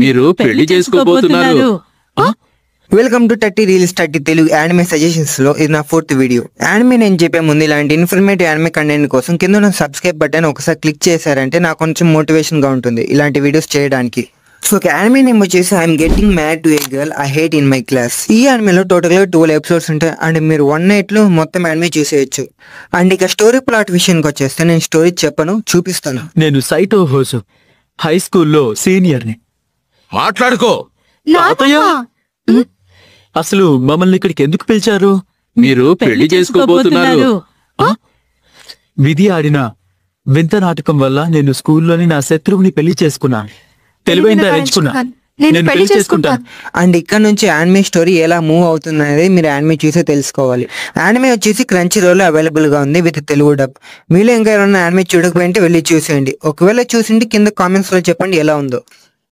మీరు పెళ్లి చేసుకోబోతున్నారు. Welcome to 30 reels 30 Telugu anime suggestions లో ఇది నా 4th వీడియో. యానిమే నేను చెప్పే ముందు ఇలాంటి ఇన్ఫర్మేటివ్ యానిమే కంటెంట్ కోసం కింద ఉన్న సబ్స్క్రైబ్ బటన్ ఒకసారి క్లిక్ చేశారంటే నాకు కొంచెం మోటివేషన్ గా ఉంటుంది ఇలాంటి వీడియోస్ చేయడానికి. సో యానిమే నేమ్ వచ్చేసి I'm getting mad to A girl I hate in my class. ఈ యానిమేలో టోటల్ గా 12 ఎపిసోడ్స్ ఉంటాయి అండ్ మీరు 1 night లో మొత్తం యానిమే చూసేయచ్చు. అండ్ ఇక స్టోరీ ప్లాట్ విషయానికి వచ్చేస్తే నేను స్టోరీ చెప్పను, చూపిస్తాను. నేను సైటో హోసు, హై స్కూల్లో సీనియర్ని. మాట్లాడుకో. తాతయ్య, అసలు మమ్మల్ని ఇక్కడికి ఎందుకు పిలిచారు? మీరు పెళ్లి చేసుకోబోతున్నారు. విధి ఆడిన వింత నాటకం వల్ల నేను స్కూల్లోని నా శత్రువుని పెళ్లి చేసుకున్నాను. తెలివైందా ఎంచుకున్నా. నేను పెళ్లి చేసుకుంటాను. అండ్ ఇక్కడ నుంచి యానిమే స్టోరీ ఎలా మూవ్ అవుతుంది అనేది మీరు యానిమే చూసే తెలుసుకోవాలి. యానిమే వచ్చేసి క్రంచీరోల్ అవైలబుల్ గా ఉంది విత్ తెలుగు డబ్. మీలో ఇంకా ఎవరైనా యానిమే చూడకపోయింటే వెళ్ళి చూసేయండి. ఒకవేళ చూసింటే కింద కామెంట్స్ లో చెప్పండి ఎలా ఉందో.